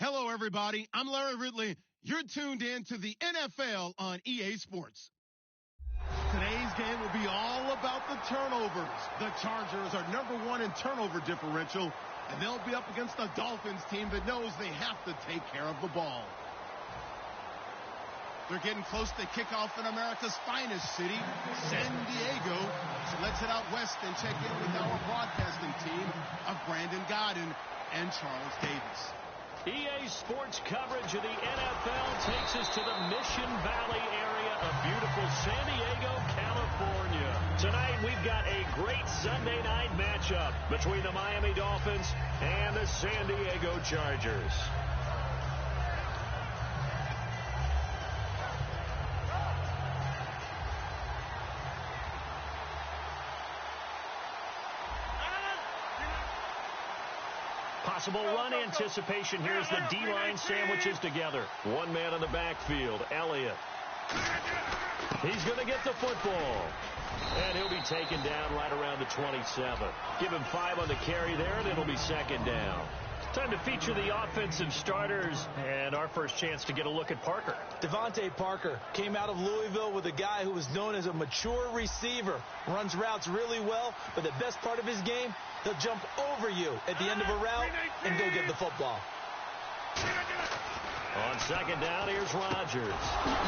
Hello, everybody. I'm Larry Ridley. You're tuned in to the NFL on EA Sports. Today's game will be all about the turnovers. The Chargers are #1 in turnover differential, and they'll be up against the Dolphins team that knows they have to take care of the ball. They're getting close to kickoff in America's finest city, San Diego. So let's head out west and check in with our broadcasting team of Brandon Godden and Charles Davis. EA Sports coverage of the NFL takes us to the Mission Valley area of beautiful San Diego, California. Tonight we've got a great Sunday night matchup between the Miami Dolphins and the San Diego Chargers. Possible run anticipation here as the D-line sandwiches together. One man in the backfield, Elliott. He's going to get the football. And he'll be taken down right around the 27. Give him 5 on the carry there, and it'll be second down. Time to feature the offensive starters, and our first chance to get a look at Parker. Devontae Parker came out of Louisville with a guy who was known as a mature receiver. Runs routes really well, but the best part of his game, he'll jump over you at the end of a route and go get the football. On second down, here's Rodgers.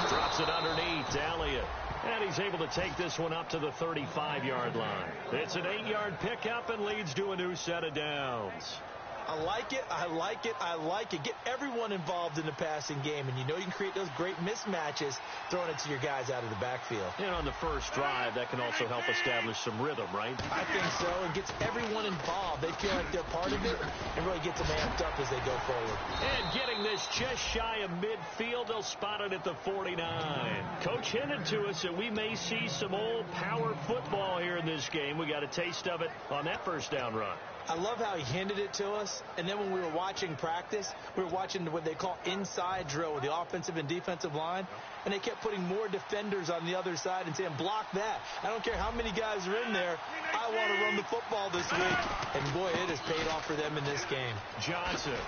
Drops it underneath to Elliott. And he's able to take this one up to the 35-yard line. It's an 8-yard pickup and leads to a new set of downs. I like it, I like it, I like it. Get everyone involved in the passing game, and you know you can create those great mismatches throwing it to your guys out of the backfield. And on the first drive, that can also help establish some rhythm, right? I think so. It gets everyone involved. They feel like they're part of it and really gets them amped up as they go forward. And getting this just shy of midfield, they'll spot it at the 49. Coach hinted to us that we may see some old power football here in this game. We got a taste of it on that first down run. I love how he hinted it to us, and then when we were watching practice, we were watching what they call inside drill with the offensive and defensive line, and they kept putting more defenders on the other side and saying, block that. I don't care how many guys are in there. I want to run the football this week. And, boy, it has paid off for them in this game. Johnson.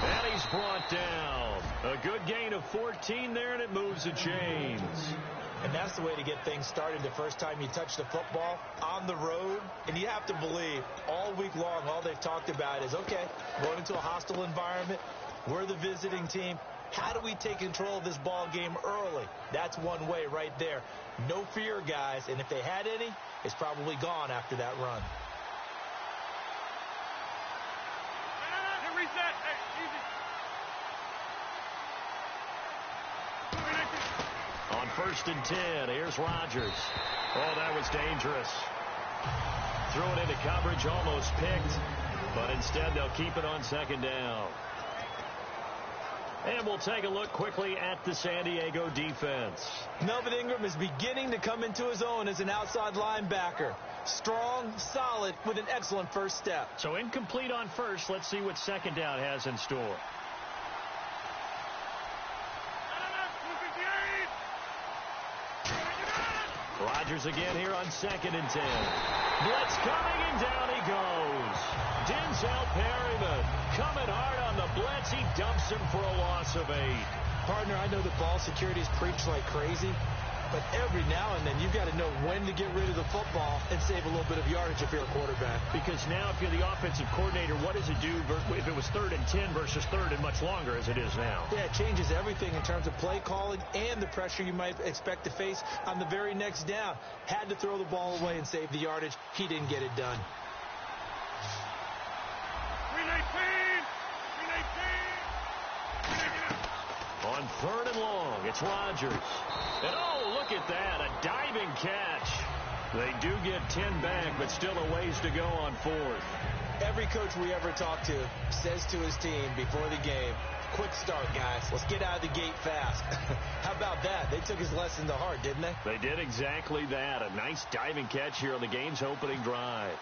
And he's brought down. A good gain of 14 there, and it moves the chains. And that's the way to get things started the first time you touch the football on the road. And you have to believe all week long, all they've talked about is, okay, going into a hostile environment. We're the visiting team. How do we take control of this ball game early? That's one way right there. No fear, guys. And if they had any, it's probably gone after that run. Reset. Hey, easy. On 1st and 10, here's Rodgers. Oh, that was dangerous. Threw it into coverage, almost picked, but instead they'll keep it on second down. And we'll take a look quickly at the San Diego defense. Melvin Ingram is beginning to come into his own as an outside linebacker. Strong, solid, with an excellent first step. So incomplete on first. Let's see what second down has in store. Rodgers again here on 2nd and 10. Blitz coming, and down he goes. Denzel Perryman coming hard on the blitz. He dumps him for a loss of 8. Partner, I know the ball security is preached like crazy, but every now and then you've got to know when to get rid of the football and save a little bit of yardage if you're a quarterback. Because now if you're the offensive coordinator, what does it do if it was 3rd and 10 versus 3rd and much longer as it is now? Yeah, it changes everything in terms of play calling and the pressure you might expect to face on the very next down. Had to throw the ball away and save the yardage. He didn't get it done. 319! On 3rd and long, it's Rodgers. And oh, look at that, a diving catch. They do get 10 back, but still a ways to go on 4th. Every coach we ever talk to says to his team before the game, quick start, guys. Let's get out of the gate fast. How about that? They took his lesson to heart, didn't they? They did exactly that. A nice diving catch here on the game's opening drive.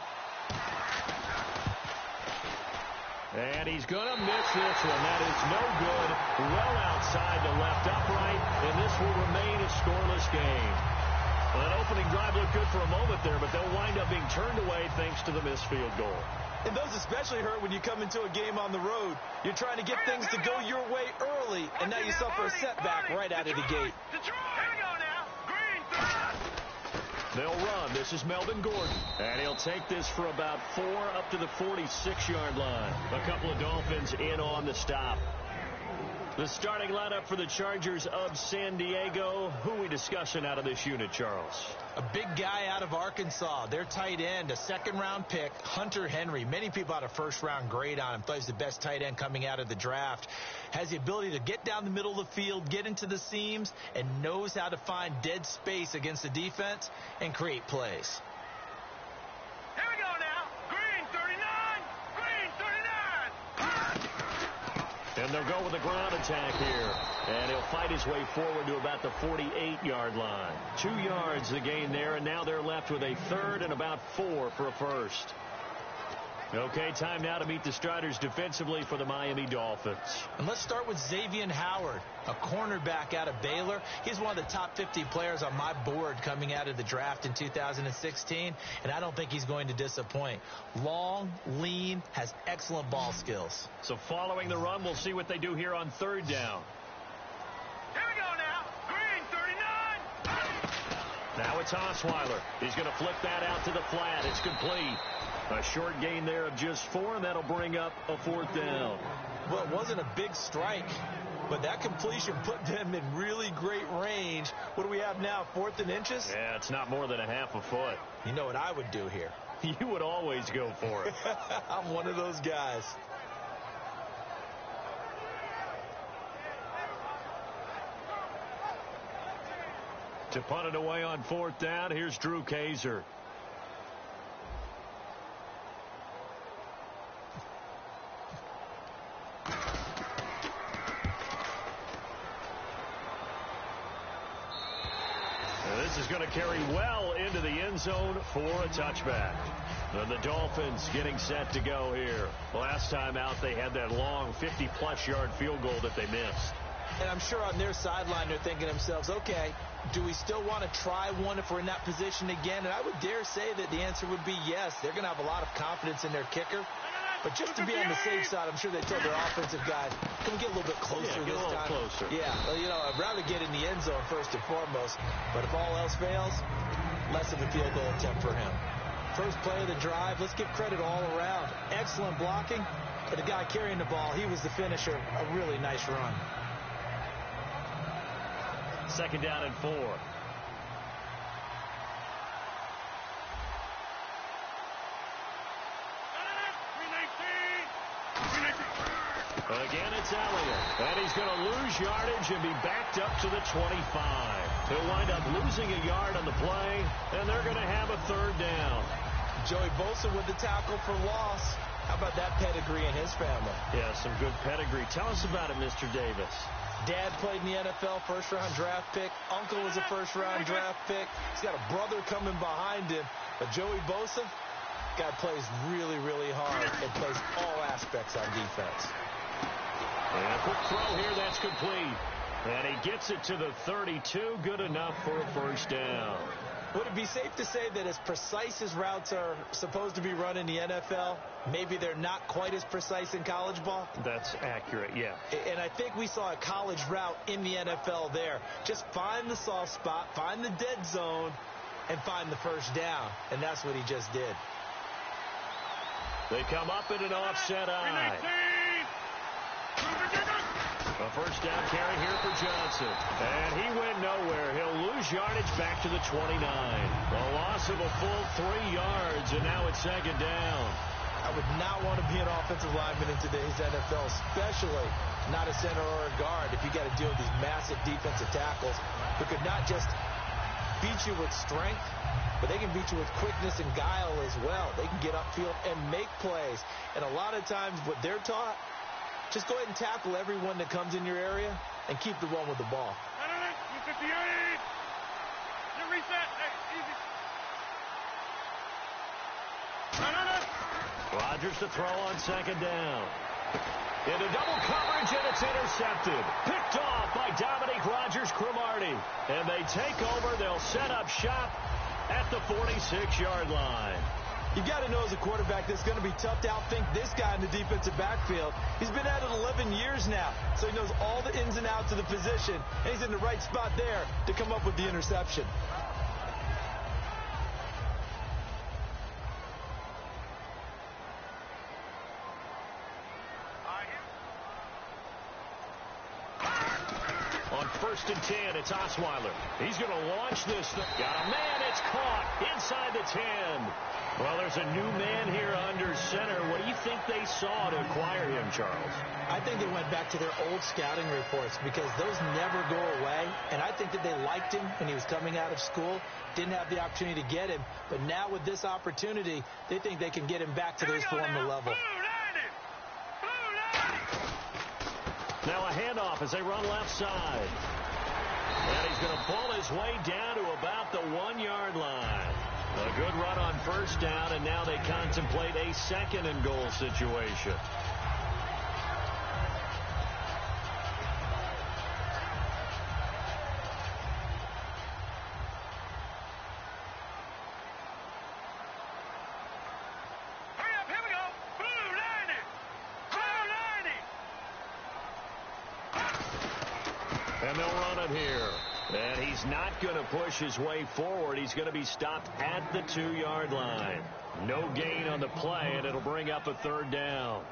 And he's going to miss this one. That is no good. Well outside the left upright, and this will remain a scoreless game. Well, that opening drive looked good for a moment there, but they'll wind up being turned away thanks to the missed field goal. And those especially hurt when you come into a game on the road. You're trying to get things to go your way early, and now you suffer a setback right out of the gate. They'll run. This is Melvin Gordon. And he'll take this for about 4 up to the 46-yard line. A couple of Dolphins in on the stop. The starting lineup for the Chargers of San Diego. Who are we discussing out of this unit, Charles? A big guy out of Arkansas. Their tight end, a second-round pick, Hunter Henry. Many people had a first-round grade on him. Thought he's the best tight end coming out of the draft. Has the ability to get down the middle of the field, get into the seams, and knows how to find dead space against the defense and create plays. Here we go now. Green 39. Green 39. And they'll go with a ground attack here. And he'll fight his way forward to about the 48-yard line. 2 yards the gain there, and now they're left with a third and about 4 for a first. Okay, time now to meet the starters defensively for the Miami Dolphins. And let's start with Xavier Howard, a cornerback out of Baylor. He's one of the top 50 players on my board coming out of the draft in 2016, and I don't think he's going to disappoint. Long, lean, has excellent ball skills. So following the run, we'll see what they do here on third down. Here we go now. Green 39. Now it's Osweiler. He's going to flip that out to the flat. It's complete. A short gain there of just 4, and that'll bring up a 4th down. Well, it wasn't a big strike, but that completion put them in really great range. What do we have now, 4th and inches? Yeah, it's not more than a half a foot. You know what I would do here? You would always go for it. I'm one of those guys. To punt it away on 4th down, here's Drew Kaiser. This is going to carry well into the end zone for a touchback. And the Dolphins getting set to go here. Last time out, they had that long 50-plus yard field goal that they missed. And I'm sure on their sideline they're thinking to themselves, okay, do we still want to try one if we're in that position again? And I would dare say that the answer would be yes. They're going to have a lot of confidence in their kicker. But just to be on the safe side, I'm sure they told their offensive guy, can we get a little bit closer this time? Closer. Yeah, well, you know, I'd rather get in the end zone first and foremost. But if all else fails, less of a field goal attempt for him. First play of the drive, let's give credit all around. Excellent blocking. But the guy carrying the ball, he was the finisher. A really nice run. 2nd down and 4. Again, it's Elliott. And he's going to lose yardage and be backed up to the 25. He'll wind up losing a yard on the play, and they're going to have a 3rd down. Joey Bosa with the tackle for loss. How about that pedigree in his family? Yeah, some good pedigree. Tell us about it, Mr. Davis. Dad played in the NFL, first-round draft pick. Uncle was a first-round draft pick. He's got a brother coming behind him. But Joey Bosa, guy plays really, really hard and plays all aspects on defense. And a quick throw here, that's complete. And he gets it to the 32, good enough for a 1st down. Would it be safe to say that as precise as routes are supposed to be run in the NFL, maybe they're not quite as precise in college ball? That's accurate, yeah. And I think we saw a college route in the NFL there. Just find the soft spot, find the dead zone, and find the 1st down. And that's what he just did. They come up in an offset eye. A 1st down carry here for Johnson. And he went nowhere. He'll lose yardage back to the 29. A loss of a full 3 yards, and now it's 2nd down. I would not want to be an offensive lineman in today's NFL, especially not a center or a guard, if you got to deal with these massive defensive tackles who could not just beat you with strength, but they can beat you with quickness and guile as well. They can get upfield and make plays. And a lot of times what they're taught, just go ahead and tackle everyone that comes in your area and keep the one with the ball. 58. You reset. Hey, easy. Rodgers to throw on 2nd down. Into double coverage, and it's intercepted. Picked off by Dominique Rodgers-Cromartie. And they take over. They'll set up shop at the 46-yard line. You got to know as a quarterback that's going to be tough to outthink this guy in the defensive backfield. He's been at it 11 years now, so he knows all the ins and outs of the position, and he's in the right spot there to come up with the interception. On 1st and 10, it's Osweiler. He's going to launch this thing. Got a man. It's caught inside the 10. Well, there's a new man here under center. What do you think they saw to acquire him, Charles? I think they went back to their old scouting reports because those never go away. And I think that they liked him when he was coming out of school. Didn't have the opportunity to get him. But now with this opportunity, they think they can get him back to their former level. Now a handoff as they run left side. And he's going to pull his way down to about the 1-yard line. A good run on 1st down, and now they contemplate a 2nd and goal situation. Hurry up, here we go. Blue 90. And they'll run it here. And he's not going to push his way forward. He's going to be stopped at the 2-yard line. No gain on the play, and it'll bring up a 3rd down.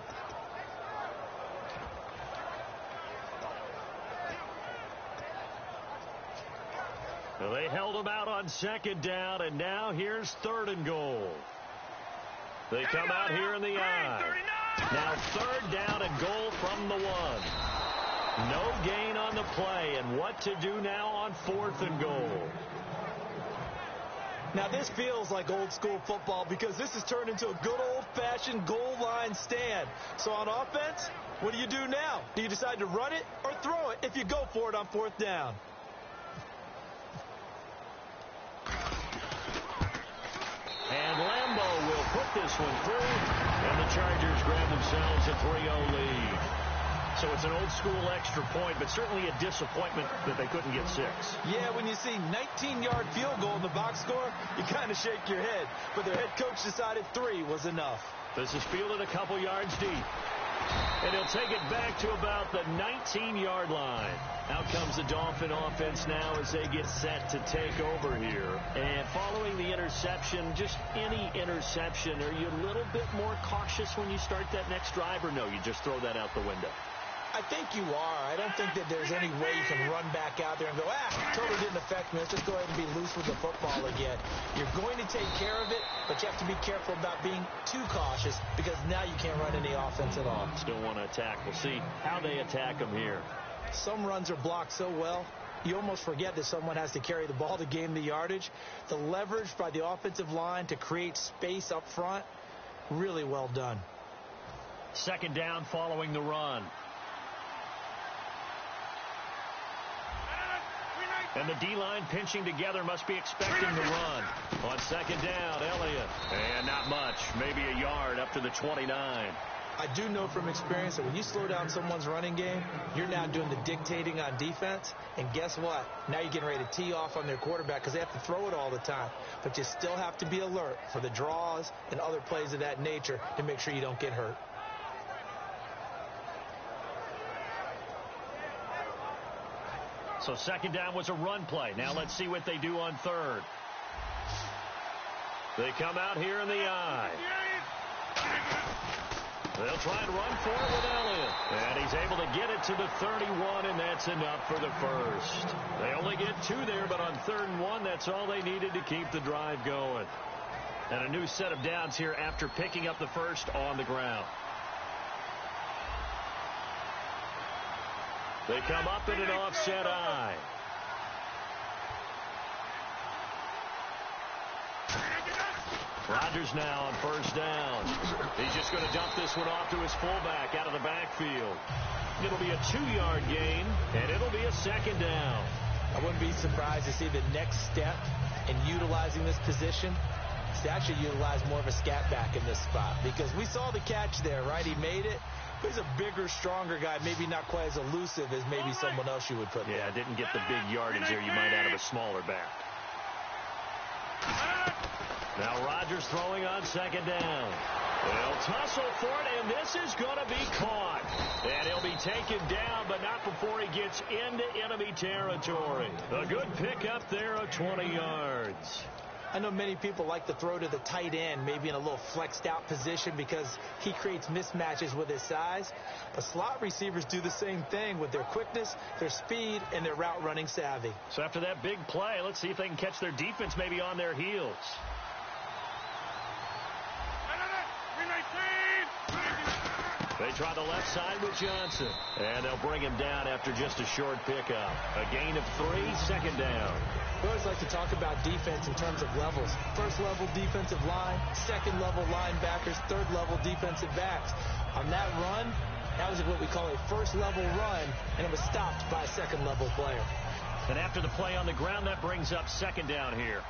Well, they held him out on 2nd down, and now here's 3rd and goal. They come out here in the I. Now 3rd down and goal from the 1. No gain on the play, and what to do now on 4th and goal. Now this feels like old school football because this has turned into a good old-fashioned goal line stand. So on offense, what do you do now? Do you decide to run it or throw it if you go for it on 4th down? And Lambeau will put this one through, and the Chargers grab themselves a 3-0 lead. So it's an old-school extra point, but certainly a disappointment that they couldn't get 6. Yeah, when you see 19-yard field goal in the box score, you kind of shake your head. But their head coach decided 3 was enough. This is fielded a couple yards deep. And he'll take it back to about the 19-yard line. Out comes the Dolphin offense now as they get set to take over here. And following the interception, just any interception, are you a little bit more cautious when you start that next drive, or no, you just throw that out the window? I think you are. I don't think that there's any way you can run back out there and go, totally didn't affect me. Let's just go ahead and be loose with the football again. You're going to take care of it, but you have to be careful about being too cautious because now you can't run any offense at all. Still want to attack. We'll see how they attack them here. Some runs are blocked so well, you almost forget that someone has to carry the ball to gain the yardage. The leverage by the offensive line to create space up front, really well done. 2nd down following the run. And the D-line pinching together must be expecting the run. On 2nd down, Elliott. And not much, maybe a yard up to the 29. I do know from experience that when you slow down someone's running game, you're now doing the dictating on defense. And guess what? Now you're getting ready to tee off on their quarterback because they have to throw it all the time. But you still have to be alert for the draws and other plays of that nature to make sure you don't get hurt. So 2nd down was a run play. Now let's see what they do on 3rd. They come out here in the I. They'll try and run for it with Elliott. And he's able to get it to the 31, and that's enough for the 1st. They only get 2 there, but on 3rd and 1, that's all they needed to keep the drive going. And a new set of downs here after picking up the 1st on the ground. They come up in an offset I. Rodgers now on 1st down. He's just going to dump this one off to his fullback out of the backfield. It'll be a 2-yard gain, and it'll be a 2nd down. I wouldn't be surprised to see the next step in utilizing this position is to actually utilize more of a scat back in this spot. Because we saw the catch there, right? He made it. But he's a bigger, stronger guy, maybe not quite as elusive as maybe someone else you would put there. Yeah, didn't get the big yardage there you might out of a smaller back. Now Rodgers throwing on second down. They'll tussle for it, and this is going to be caught. And he'll be taken down, but not before he gets into enemy territory. A good pickup there of 20 yards. I know many people like to throw to the tight end, maybe in a little flexed out position because he creates mismatches with his size. But slot receivers do the same thing with their quickness, their speed, and their route running savvy. So after that big play, let's see if they can catch their defense maybe on their heels. They try the left side with Johnson, and they'll bring him down after just a short pickup. A gain of 3, second down. We always like to talk about defense in terms of levels. First level defensive line, second level linebackers, third level defensive backs. On that run, that was what we call a first level run, and it was stopped by a second level player. And after the play on the ground, that brings up second down here.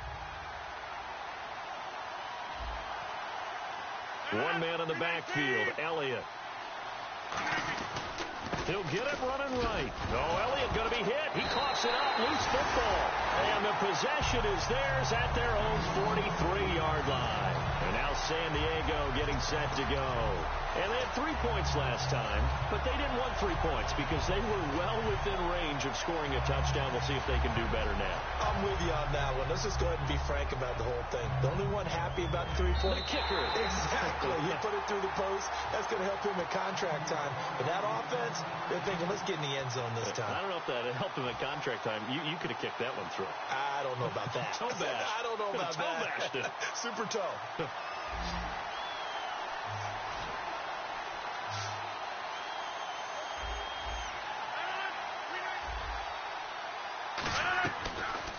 One man in the backfield, Elliott. He'll get it running right. Oh, Elliott going to be hit. He coughs it up. Loose football. And the possession is theirs at their own 43-yard line. And now San Diego getting set to go. And they had 3 points last time, but they didn't want 3 points because they were well within range of scoring a touchdown. We'll see if they can do better now. I'm with you on that one. Let's just go ahead and be frank about the whole thing. The only one happy about the 3-point kicker. Exactly. He put it through the post. That's going to help him at contract time. But that offense, they're thinking, let's get in the end zone this time. I don't know if that helped him at contract time. You could have kicked that one through. I don't know about that. Toe bash. I don't know about toe bashed it. Super toe.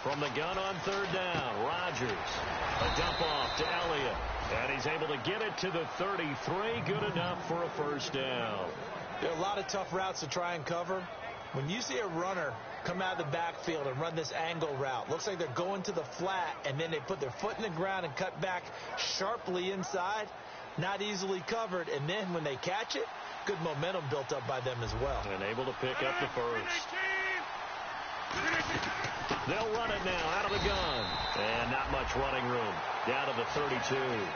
From the gun on third down, Rodgers. A dump off to Elliott. And he's able to get it to the 33. Good enough for a first down. There are a lot of tough routes to try and cover. When you see a runner come out of the backfield and run this angle route, looks like they're going to the flat, and then they put their foot in the ground and cut back sharply inside, not easily covered. And then when they catch it, good momentum built up by them as well. And able to pick up the first. They'll run it now out of the gun. And not much running room. Down to the 32.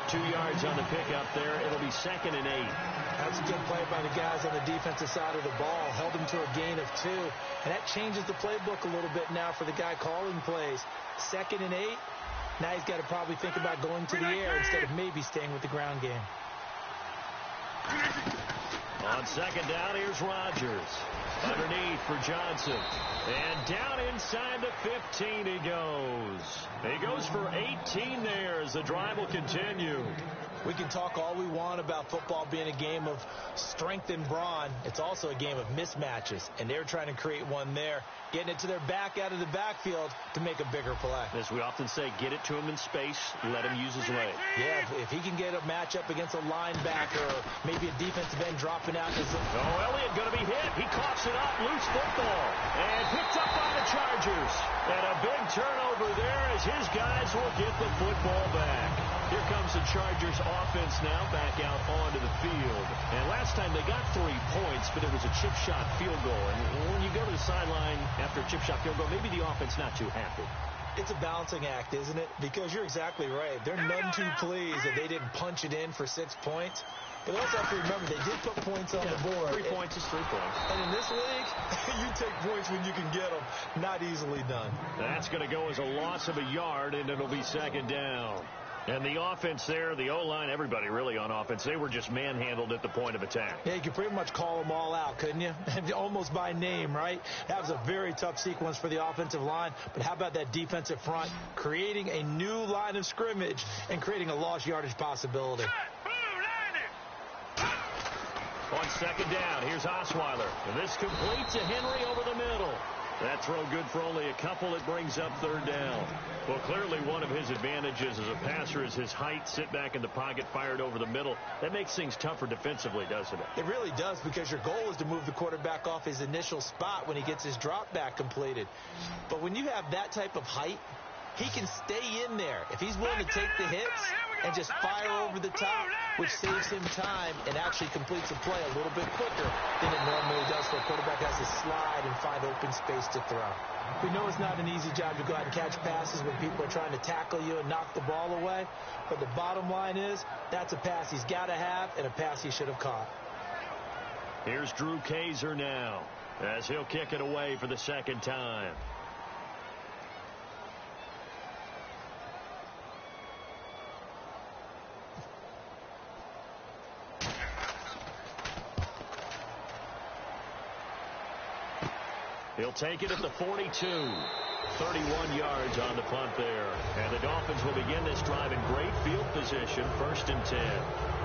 2 yards on the pickup there. It'll be 2nd and 8. That's a good play by the guys on the defensive side of the ball. Held them to a gain of 2. And that changes the playbook a little bit now for the guy calling plays. 2nd and 8. Now he's got to probably think about going to the air instead of maybe staying with the ground game. On second down, here's Rodgers. Underneath for Johnson. And down inside the 15 he goes. He goes for 18 there as the drive will continue. We can talk all we want about football being a game of strength and brawn. It's also a game of mismatches, and they're trying to create one there, getting it to their back out of the backfield to make a bigger play. As we often say, get it to him in space, let him use his leg. Yeah, if he can get a matchup against a linebacker or maybe a defensive end dropping out. Oh, Elliott going to be hit. He coughs it up, loose football, and picked up by the Chargers. And a big turnover there as his guys will get the football back. Here comes the Chargers offense now back out onto the field. And last time they got 3 points, but it was a chip shot field goal. And when you go to the sideline after a chip shot field goal, maybe the offense not too happy. It's a balancing act, isn't it? Because you're exactly right. They're none too pleased that they didn't punch it in for 6 points. But they also have to remember they did put points on the board. 3 points is 3 points. And in this league, you take points when you can get them. Not easily done. That's going to go as a loss of a yard, and it'll be second down. And the offense there, the O-line, everybody really on offense, they were just manhandled at the point of attack. Yeah, you could pretty much call them all out, couldn't you? Almost by name, right? That was a very tough sequence for the offensive line. But how about that defensive front creating a new line of scrimmage and creating a lost yardage possibility? On second down, here's Osweiler. And this completes to Henry over the middle. That throw good for only a couple. It brings up third down. Well, clearly one of his advantages as a passer is his height. Sit back in the pocket, fired over the middle. That makes things tougher defensively, doesn't it? It really does, because your goal is to move the quarterback off his initial spot when he gets his drop back completed. But when you have that type of height, he can stay in there if he's willing to take the hits and just fire over the top, which saves him time and actually completes the play a little bit quicker than it normally does for a quarterback that has to slide and find open space to throw. We know it's not an easy job to go out and catch passes when people are trying to tackle you and knock the ball away. But the bottom line is, that's a pass he's got to have and a pass he should have caught. Here's Drew Kaiser now as he'll kick it away for the second time. He'll take it at the 42. 31 yards on the punt there. And the Dolphins will begin this drive in great field position, 1st and 10.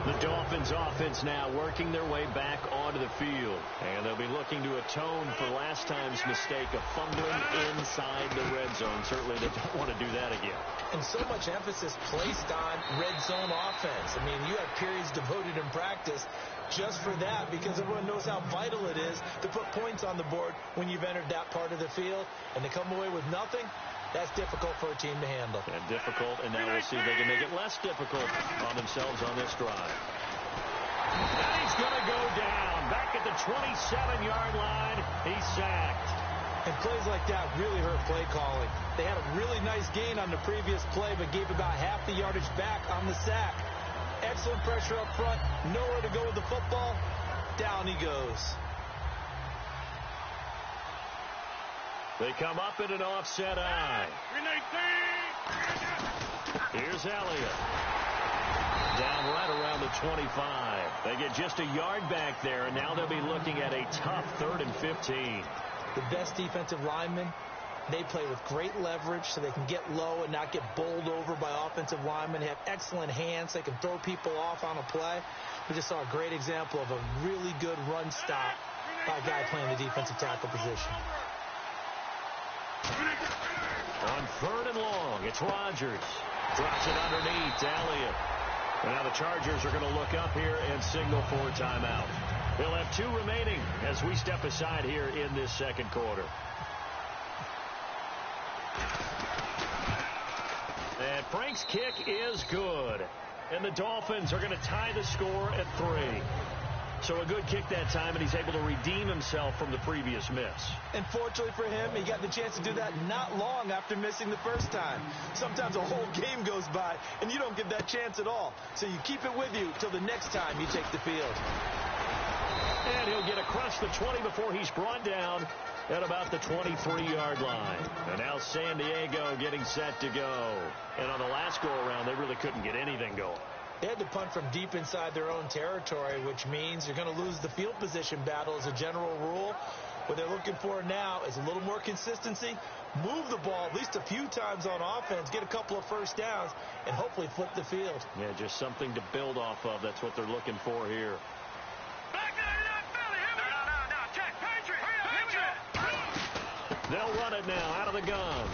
The Dolphins offense now working their way back onto the field. And they'll be looking to atone for last time's mistake of fumbling inside the red zone. Certainly they don't want to do that again. And so much emphasis placed on red zone offense. I mean, you have periods devoted in practice just for that, because everyone knows how vital it is to put points on the board when you've entered that part of the field. And to come away with nothing, that's difficult for a team to handle. And difficult, and now we'll see if they can make it less difficult on themselves on this drive. And he's going to go down. Back at the 27-yard line, he's sacked. And plays like that really hurt play calling. They had a really nice gain on the previous play, but gave about half the yardage back on the sack. Excellent pressure up front. Nowhere to go with the football. Down he goes. They come up in an offset eye. Here's Elliott. Down right around the 25. They get just a yard back there, and now they'll be looking at a tough 3rd and 15. The best defensive linemen, they play with great leverage so they can get low and not get bowled over by offensive linemen. They have excellent hands. They can throw people off on a play. We just saw a great example of a really good run stop by a guy playing the defensive tackle position. On 3rd and long, it's Rodgers. Drops it underneath to Elliott. And now the Chargers are going to look up here and signal for a timeout. They'll have 2 remaining as we step aside here in this second quarter. And Frank's kick is good. And the Dolphins are going to tie the score at 3. So a good kick that time, and he's able to redeem himself from the previous miss. And fortunately for him, he got the chance to do that not long after missing the first time. Sometimes a whole game goes by, and you don't get that chance at all. So you keep it with you till the next time you take the field. And he'll get across the 20 before he's brought down at about the 23-yard line. And now San Diego getting set to go. And on the last go-around, they really couldn't get anything going. They had to punt from deep inside their own territory, which means you're going to lose the field position battle as a general rule. What they're looking for now is a little more consistency, move the ball at least a few times on offense, get a couple of first downs, and hopefully flip the field. Yeah, just something to build off of. That's what they're looking for here. They'll run it now out of the gun.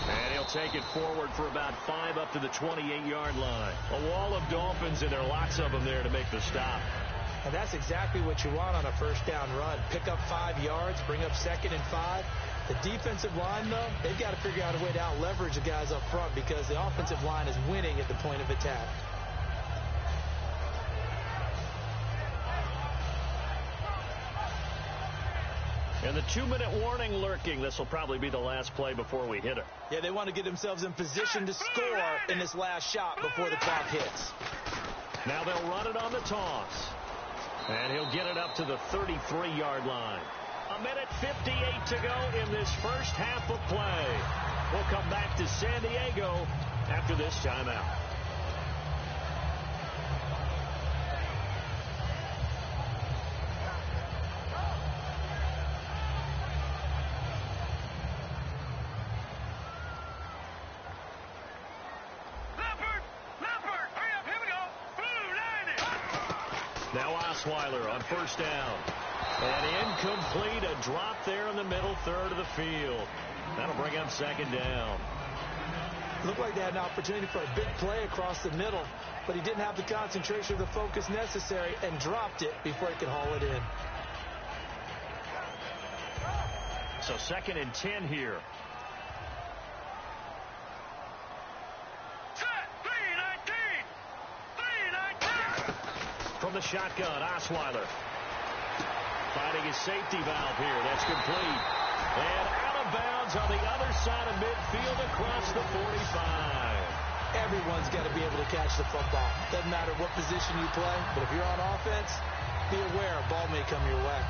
And he'll take it forward for about 5 up to the 28-yard line. A wall of Dolphins, and there are lots of them there to make the stop. And that's exactly what you want on a first down run. Pick up 5 yards, bring up 2nd and 5. The defensive line, though, they've got to figure out a way to out-leverage the guys up front because the offensive line is winning at the point of attack. And the 2-minute warning lurking. This will probably be the last play before we hit it. Yeah, they want to get themselves in position to score in this last shot before the clock hits. Now they'll run it on the toss. And he'll get it up to the 33-yard line. 1:58 to go in this first half of play. We'll come back to San Diego after this timeout. Now Osweiler on first down. And incomplete, a drop there in the middle third of the field. That'll bring up 2nd down. Looked like they had an opportunity for a big play across the middle, but he didn't have the concentration or the focus necessary and dropped it before he could haul it in. So 2nd and 10 here. From the shotgun, Osweiler. finding his safety valve here. That's complete. And out of bounds on the other side of midfield across the 45. Everyone's got to be able to catch the football. Doesn't matter what position you play, but if you're on offense, be aware a ball may come your way.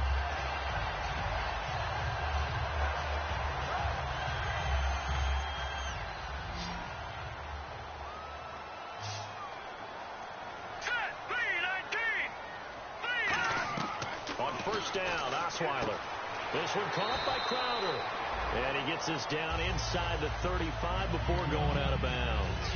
On first down, Osweiler. This one caught by Crowder. And he gets this down inside the 35 before going out of bounds.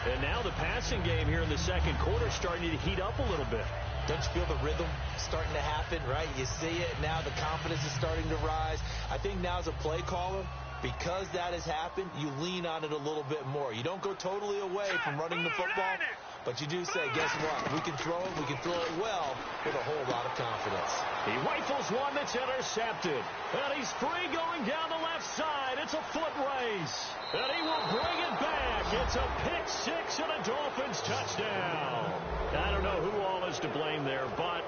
And now the passing game here in the second quarter is starting to heat up a little bit. Don't you feel the rhythm starting to happen, right? You see it now. The confidence is starting to rise. I think now as a play caller, because that has happened, you lean on it a little bit more. You don't go totally away from running the football, but you do say, guess what? We can throw it. We can throw it well with a whole lot of confidence. He rifles one that's intercepted. And he's free going down the left side. It's a foot race. And he will bring it back. It's a pick six and a Dolphins touchdown. I don't know who all is to blame there, but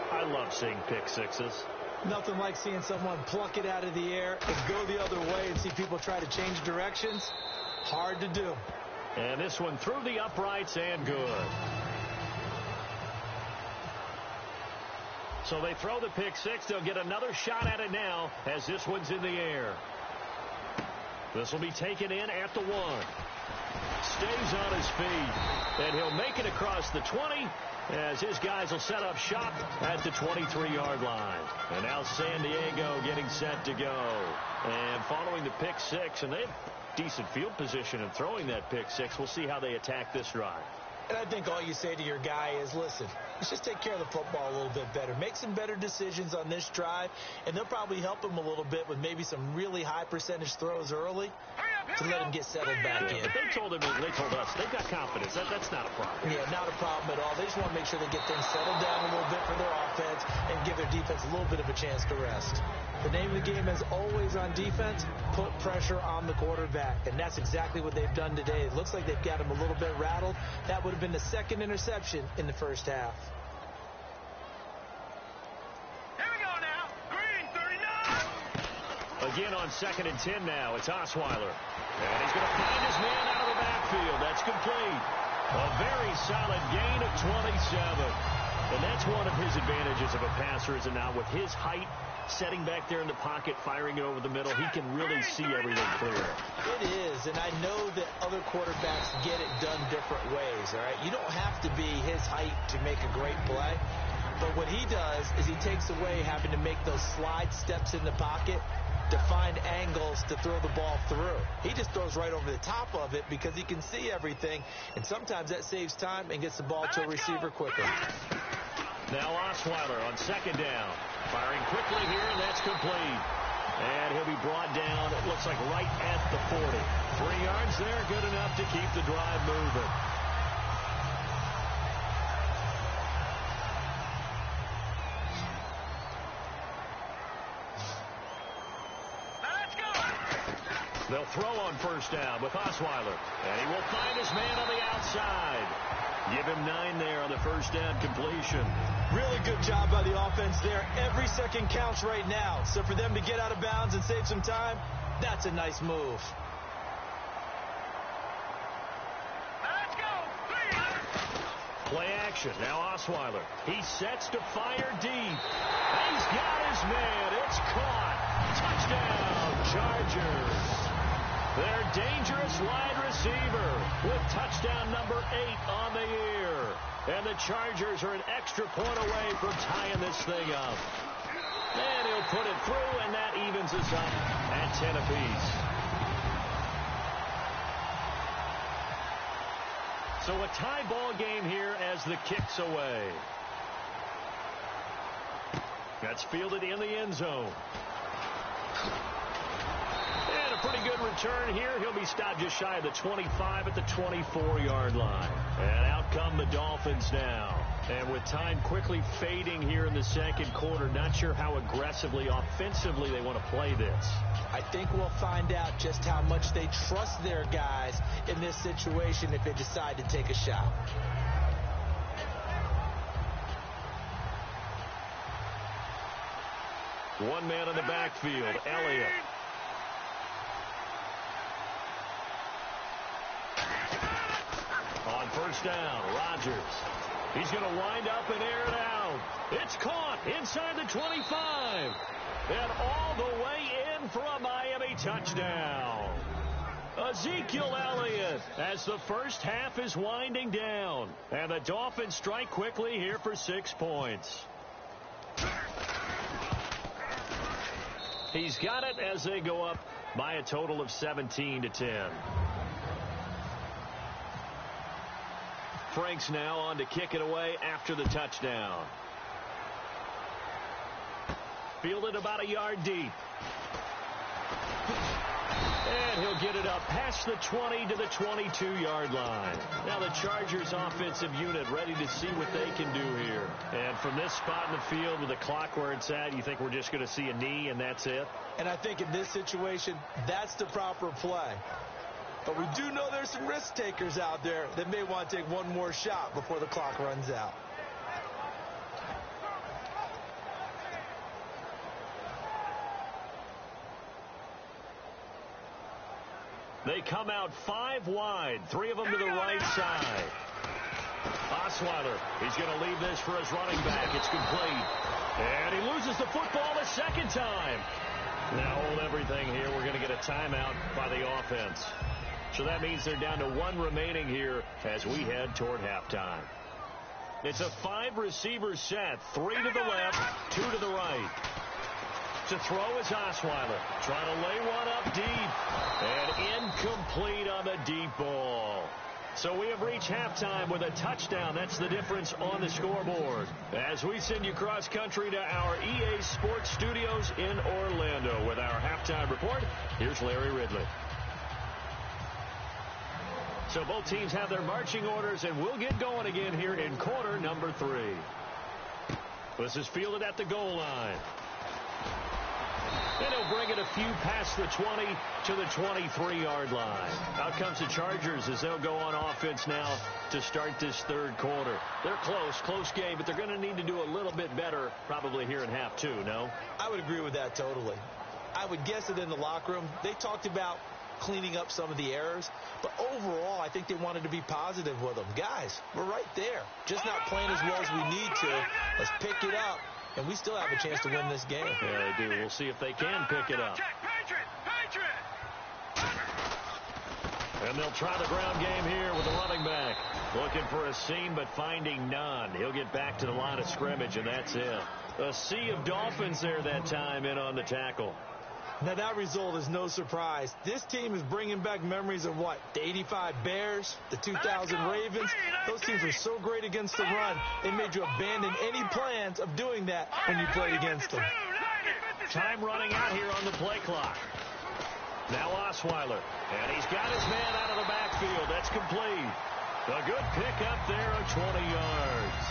I love seeing pick sixes. Nothing like seeing someone pluck it out of the air and go the other way and see people try to change directions. Hard to do. And this one through the uprights and good. So they throw the pick six. They'll get another shot at it now as this one's in the air. This will be taken in at the 1. Stays on his feet. And he'll make it across the 20 as his guys will set up shop at the 23-yard line. And now San Diego getting set to go. And following the pick six, and they have decent field position in throwing that pick six. We'll see how they attack this drive. And I think all you say to your guy is, listen, let's just take care of the football a little bit better. Make some better decisions on this drive, and they'll probably help him a little bit with maybe some really high percentage throws early to let him get settled back in. But they told us they've got confidence. That's not a problem. Yeah, not a problem at all. They just want to make sure they get things settled down a little bit for their offense and give their defense a little bit of a chance to rest. The name of the game is always on defense, put pressure on the quarterback. And that's exactly what they've done today. It looks like they've got him a little bit rattled. That would have been the second interception in the first half. Here we go now. Green 39. Again on 2nd and 10 now. It's Osweiler. And he's going to find his man out of the backfield. That's complete. A very solid gain of 27. And that's one of his advantages of a passer, is it not? With his height, setting back there in the pocket, firing it over the middle, he can really see everything clear. It is, and I know that other quarterbacks get it done different ways, all right? You don't have to be his height to make a great play, but what he does is he takes away having to make those slide steps in the pocket to find angles to throw the ball through. He just throws right over the top of it because he can see everything, and sometimes that saves time and gets the ball to a receiver quicker. Now Osweiler on 2nd down. Firing quickly here, and that's complete. And he'll be brought down, it looks like right at the 40. 3 yards there, good enough to keep the drive moving. Let's go. They'll throw on 1st down with Osweiler. And he will find his man on the outside. Give him 9 there on the 1st down completion. Really good job by the offense there. Every second counts right now. So for them to get out of bounds and save some time, that's a nice move. Let's go. Play action. Now Osweiler. He sets to fire deep. He's got his man. It's caught. Touchdown, Chargers. Their dangerous wide receiver with touchdown number 8 on the year. And the Chargers are an extra point away from tying this thing up. And he'll put it through, and that evens us up at 10 apiece. So a tie ball game here as the kick's away. That's fielded in the end zone. And a pretty good return here. He'll be stopped just shy of the 25 at the 24-yard line. And out come the Dolphins now. And with time quickly fading here in the second quarter, not sure how aggressively, offensively they want to play this. I think we'll find out just how much they trust their guys in this situation if they decide to take a shot. One man in the backfield, Elliott. On first down, Rodgers. He's going to wind up and air it out. It's caught inside the 25. And all the way in for a Miami touchdown. Ezekiel Elliott as the first half is winding down. And the Dolphins strike quickly here for 6 points. He's got it as they go up by a total of 17-10. Franks now on to kick it away after the touchdown. Fielded about a yard deep. And he'll get it up past the 20 to the 22-yard line. Now the Chargers offensive unit ready to see what they can do here. And from this spot in the field with the clock where it's at, you think we're just going to see a knee and that's it? And I think in this situation, that's the proper play. But we do know there's some risk takers out there that may want to take one more shot before the clock runs out. They come out 5 wide, 3 of them to the right side. Osweiler, he's going to leave this for his running back. It's complete. And he loses the football a second time. Now hold everything here. We're going to get a timeout by the offense. So that means they're down to 1 remaining here as we head toward halftime. It's a 5-receiver set, 3 to the left, 2 to the right. To throw is Osweiler, trying to lay one up deep, and incomplete on the deep ball. So we have reached halftime with a touchdown. That's the difference on the scoreboard. As we send you cross country to our EA Sports Studios in Orlando with our halftime report, here's Larry Ridley. So both teams have their marching orders, and we'll get going again here in quarter number 3. This is fielded at the goal line. And he'll bring it a few past the 20 to the 23-yard line. Out comes the Chargers as they'll go on offense now to start this third quarter. They're close game, but they're going to need to do a little bit better probably here in half 2, no? I would agree with that totally. I would guess that in the locker room, they talked about cleaning up some of the errors, but overall, I think they wanted to be positive with them. Guys, we're right there. Just not playing as well as we need to. Let's pick it up. And we still have a chance to win this game. Yeah, they do. We'll see if they can pick it up. And they'll try the ground game here with the running back. Looking for a seam, but finding none. He'll get back to the line of scrimmage, and that's it. A sea of Dolphins there that time in on the tackle. Now, that result is no surprise. This team is bringing back memories of what? The 85 Bears, the 2000 Ravens. Those teams were so great against the run, they made you abandon any plans of doing that when you played against them. Time running out here on the play clock. Now Osweiler, and he's got his man out of the backfield. That's complete. A good pickup there of 20 yards.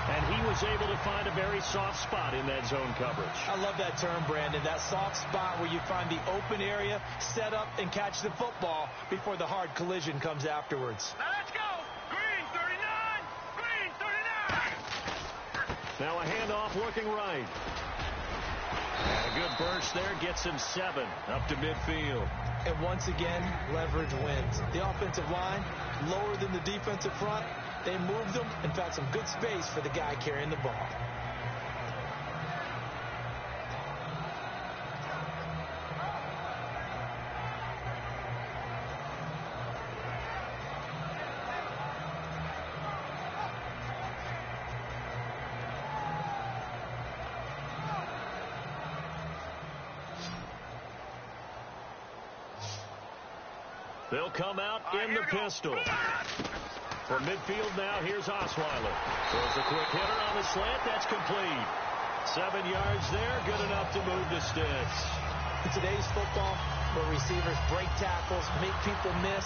And he was able to find a very soft spot in that zone coverage. I love that term, Brandon. That soft spot where you find the open area, set up, and catch the football before the hard collision comes afterwards. Now let's go. Green 39. Green 39. Now a handoff looking right. And a good burst there gets him 7 up to midfield. And once again, leverage wins. The offensive line, lower than the defensive front. They moved them and found some good space for the guy carrying the ball. They'll come out in the pistol. From midfield now, here's Osweiler. Throws a quick hitter on the slant. That's complete. 7 yards there, good enough to move the sticks. In today's football, where receivers break tackles, make people miss,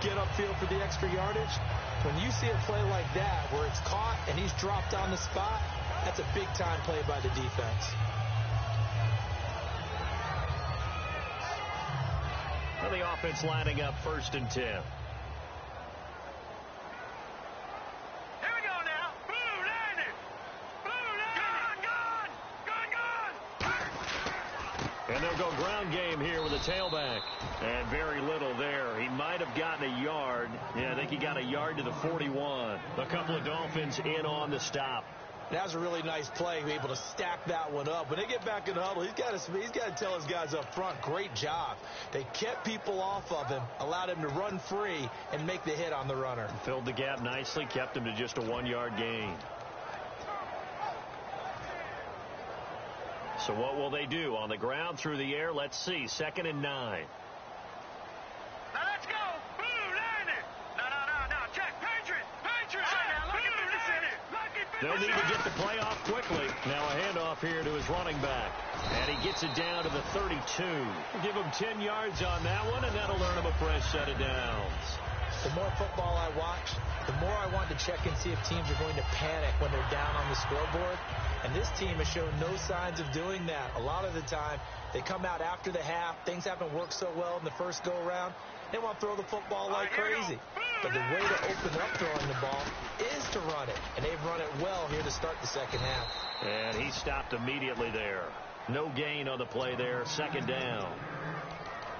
get upfield for the extra yardage, when you see a play like that where it's caught and he's dropped on the spot, that's a big-time play by the defense. And the offense lining up 1st and 10. And they'll go ground game here with a tailback. And very little there. He might have gotten a yard. Yeah, I think he got a yard to the 41. A couple of Dolphins in on the stop. That was a really nice play, able to stack that one up. When they get back in the huddle, he's got to tell his guys up front, great job. They kept people off of him, allowed him to run free, and make the hit on the runner. Filled the gap nicely, kept him to just a 1-yard gain. So what will they do? On the ground, through the air, let's see. 2nd and 9. Now let's go. Boo, line it. No. Check. Patriot. They'll need to get the play off quickly. Now a handoff here to his running back. And he gets it down to the 32. Give him 10 yards on that one, and that'll earn him a fresh set of downs. The more football I watch, the more I want to check and see if teams are going to panic when they're down on the scoreboard. And this team has shown no signs of doing that. A lot of the time, they come out after the half. Things haven't worked so well in the first go-around. They want to throw the football like crazy. But the way to open up throwing the ball is to run it. And they've run it well here to start the second half. And he stopped immediately there. No gain on the play there. 2nd down.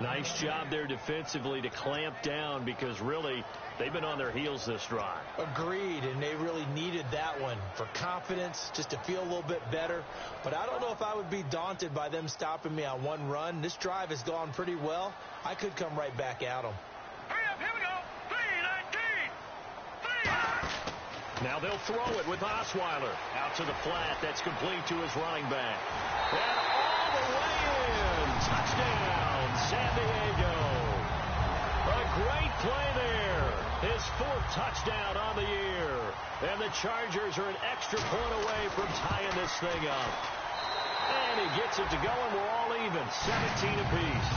Nice job there defensively to clamp down because really they've been on their heels this drive. Agreed, and they really needed that one for confidence, just to feel a little bit better. But I don't know if I would be daunted by them stopping me on one run. This drive has gone pretty well. I could come right back at them. Hurry up, here we go. 3-19. Now they'll throw it with Osweiler. Out to the flat. That's complete to his running back. And all the way in. Touchdown, San Diego. A great play there. His 4th touchdown on the year. And the Chargers are an extra point away from tying this thing up. And he gets it to go, and we're all even. 17 apiece.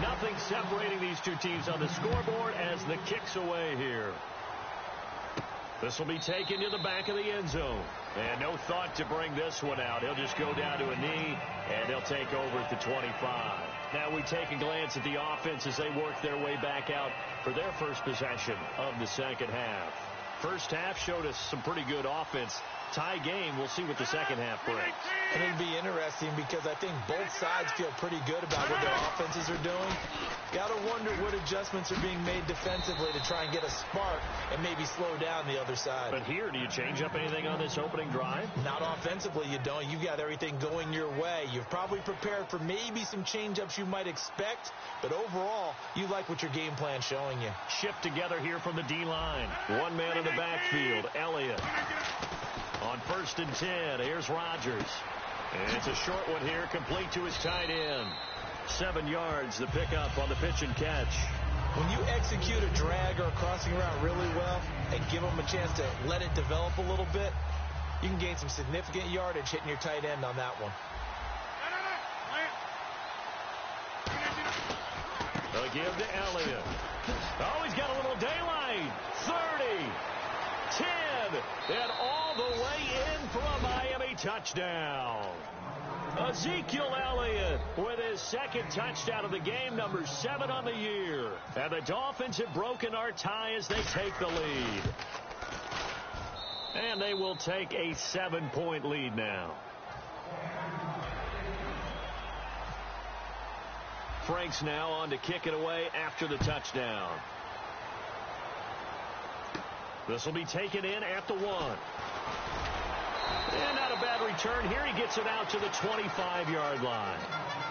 Nothing separating these two teams on the scoreboard as the kick's away here. This will be taken to the back of the end zone. And no thought to bring this one out. He'll just go down to a knee, and they'll take over at the 25. Now we take a glance at the offense as they work their way back out for their first possession of the second half. First half showed us some pretty good offense. Tie game. We'll see what the second half brings. And it'll be interesting because I think both sides feel pretty good about what their offenses are doing. Got to wonder what adjustments are being made defensively to try and get a spark and maybe slow down the other side. But here, do you change up anything on this opening drive? Not offensively, you don't. You've got everything going your way. You've probably prepared for maybe some change-ups you might expect, but overall, you like what your game plan's showing you. Shift together here from the D-line. One man in the backfield, Elliott. On 1st and 10, here's Rodgers. And it's a short one here, complete to his tight end. 7 yards, the pickup on the pitch and catch. When you execute a drag or a crossing route really well and give them a chance to let it develop a little bit, you can gain some significant yardage hitting your tight end on that one. They'll give to Elliott. Oh, he's got a little daylight. 30, 10, and all the way in for a Miami touchdown. Ezekiel Elliott with his 2nd touchdown of the game, number 7 on the year. And the Dolphins have broken our tie as they take the lead. And they will take a 7-point lead now. Franks now on to kick it away after the touchdown. This will be taken in at the 1. And not a bad return here. He gets it out to the 25-yard line.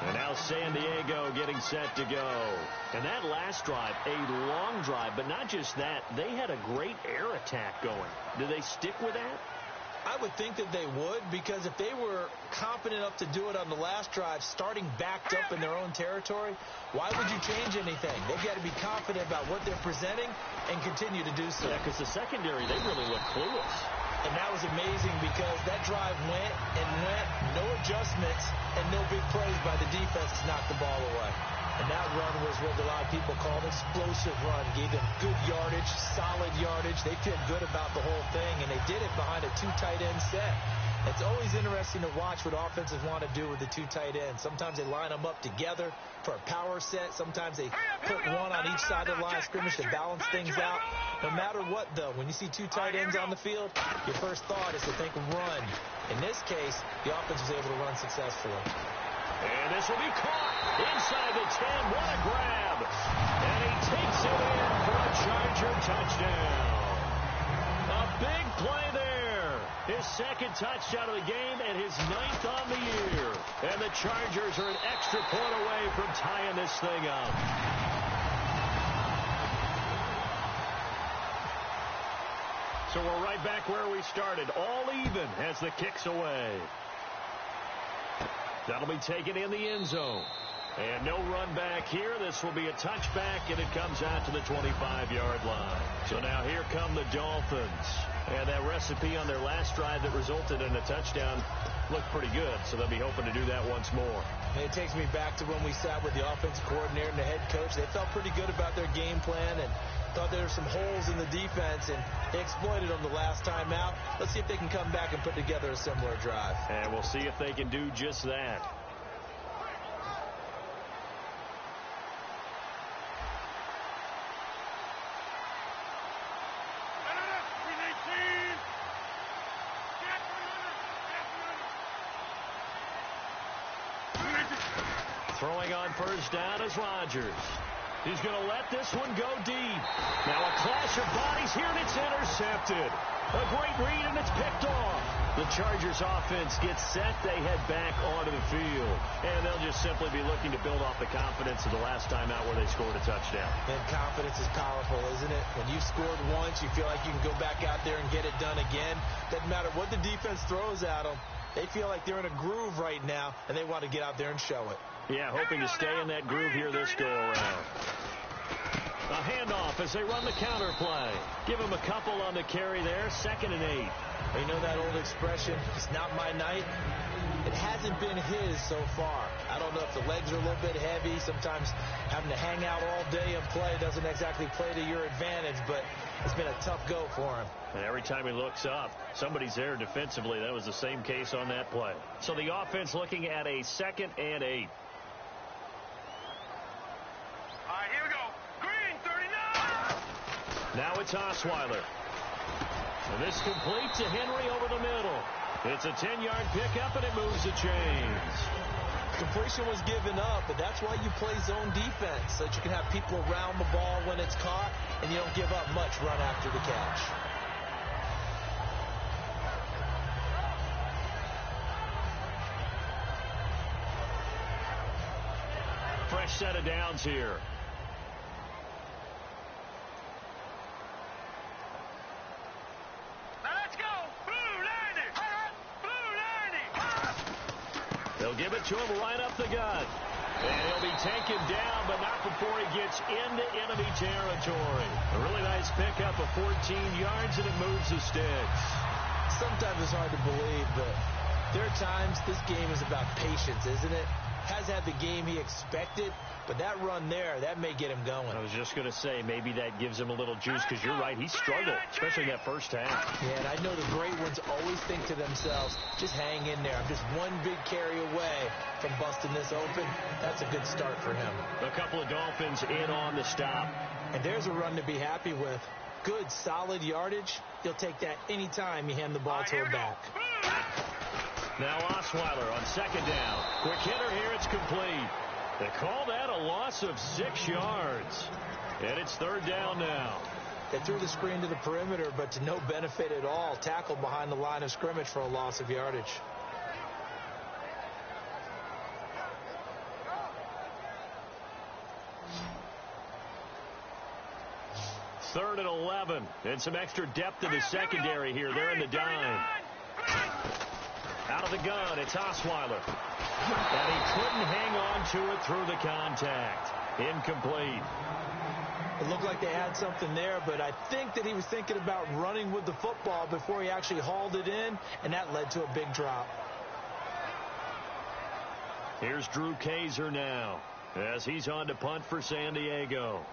And now San Diego getting set to go. And that last drive, a long drive, but not just that. They had a great air attack going. Do they stick with that? I would think that they would, because if they were confident enough to do it on the last drive, starting backed up in their own territory, why would you change anything? They've got to be confident about what they're presenting and continue to do so. Yeah, because the secondary, they really look clueless. And that was amazing because that drive went and went, no adjustments, and no big plays by the defense to knock the ball away. And that run was what a lot of people call an explosive run. Gave them good yardage, solid yardage. They feel good about the whole thing, and they did it behind a 2 tight end set. It's always interesting to watch what offenses want to do with the two tight ends. Sometimes they line them up together for a power set. Sometimes they put one on each side of the line of scrimmage to balance things out. No matter what, though, when you see two tight ends on the field, your first thought is to think run. In this case, the offense was able to run successfully. And this will be caught inside the 10. What a grab. And he takes it in for a Charger touchdown. A big play there. His second touchdown of the game and his 9th on the year. And the Chargers are an extra point away from tying this thing up. So we're right back where we started. All even as the kick's away. That'll be taken in the end zone. And no run back here. This will be a touchback, and it comes out to the 25-yard line. So now here come the Dolphins. And that recipe on their last drive that resulted in a touchdown looked pretty good, so they'll be hoping to do that once more. And it takes me back to when we sat with the offensive coordinator and the head coach. They felt pretty good about their game plan and thought there were some holes in the defense, and they exploited them the last time out. Let's see if they can come back and put together a similar drive. And we'll see if they can do just that. Throwing on first down is Rodgers. He's going to let this one go deep. Now a clash of bodies here, and it's intercepted. A great read, and it's picked off. The Chargers offense gets set. They head back onto the field. And they'll just simply be looking to build off the confidence of the last time out where they scored a touchdown. And confidence is powerful, isn't it? When you've scored once, you feel like you can go back out there and get it done again. Doesn't matter what the defense throws at them. They feel like they're in a groove right now, and they want to get out there and show it. Yeah, hoping to stay in that groove here this go-around. A handoff as they run the counter play. Give him a couple on the carry there. 2nd and 8. You know that old expression, it's not my night? It hasn't been his so far. I don't know if the legs are a little bit heavy. Sometimes having to hang out all day and play doesn't exactly play to your advantage, but it's been a tough go for him. And every time he looks up, somebody's there defensively. That was the same case on that play. So the offense looking at a 2nd and 8. All right, here we go. Green, 39. Now it's Osweiler. And this complete to Henry over the middle. It's a 10-yard pickup, and it moves the chains. Completion was given up, but that's why you play zone defense, so that you can have people around the ball when it's caught, and you don't give up much run after the catch. Fresh set of downs here. They'll give it to him right up the gut. And he'll be taken down, but not before he gets into enemy territory. A really nice pickup of 14 yards, and it moves the sticks. Sometimes it's hard to believe, but there are times this game is about patience, isn't it? Has had the game he expected, but that run there, that may get him going. I was just going to say, maybe that gives him a little juice, because you're right, he struggled, especially that first half. Yeah, and I know the great ones always think to themselves, just hang in there. I'm just one big carry away from busting this open. That's a good start for him. A couple of Dolphins in on the stop. And there's a run to be happy with. Good, solid yardage. He'll take that anytime you hand the ball to a back. Now Osweiler on 2nd down. Quick hitter here, it's complete. They call that a loss of 6 yards. And it's 3rd down now. They threw the screen to the perimeter, but to no benefit at all. Tackled behind the line of scrimmage for a loss of yardage. Third and 11. And some extra depth in the secondary here. They're in the dime. Out of the gun, it's Osweiler. And he couldn't hang on to it through the contact. Incomplete. It looked like they had something there, but I think that he was thinking about running with the football before he actually hauled it in, and that led to a big drop. Here's Drew Kaiser now, as he's on to punt for San Diego.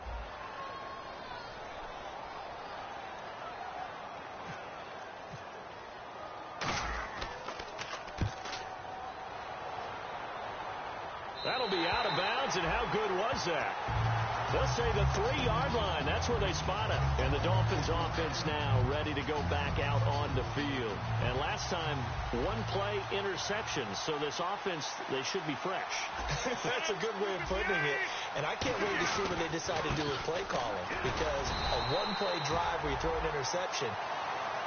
how good was that? They'll say the 3-yard line. That's where they spot it. And the Dolphins offense now ready to go back out on the field. And last time, one-play interception. So this offense, they should be fresh. That's a good way of putting it. And I can't wait to see what they decide to do with play calling. Because a one-play drive where you throw an interception,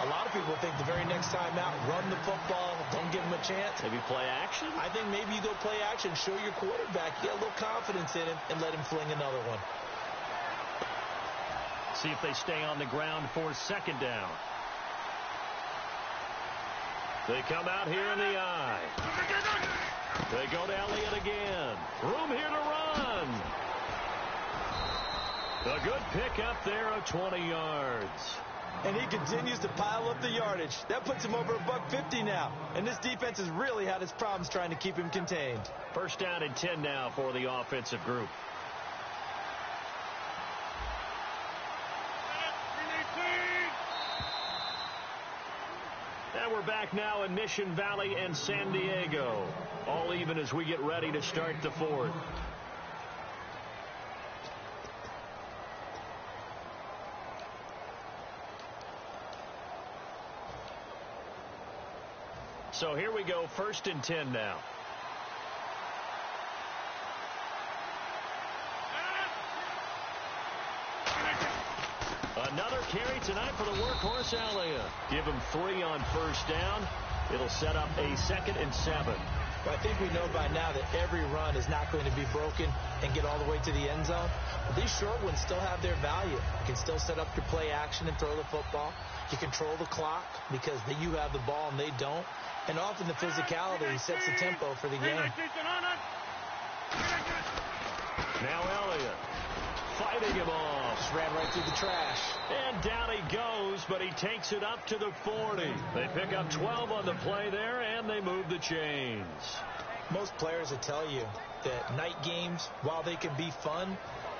a lot of people think the very next time out, run the football, don't give them a chance. Maybe play action? I think maybe you go play action, show your quarterback, get a little confidence in him, and let him fling another one. See if they stay on the ground for second down. They come out here in the eye. They go to Elliott again. Room here to run. A good pickup there of 20 yards. And he continues to pile up the yardage. That puts him over $150 now. And this defense has really had its problems trying to keep him contained. First down and 10 now for the offensive group. And we're back now in Mission Valley and San Diego. All even as we get ready to start the fourth. So here we go, first and 10 now. Another carry tonight for the workhorse Elliott. Give him 3 on first down. It'll set up a 2nd and 7. Well, I think we know by now that every run is not going to be broken and get all the way to the end zone. But these short ones still have their value. You can still set up your play action and throw the football. You control the clock because you have the ball and they don't. And often the physicality sets the tempo for the game. Now Elliott fighting him off. Just ran right through the trash. And down he goes, but he takes it up to the 40. They pick up 12 on the play there, and they move the chains. Most players will tell you that night games, while they can be fun,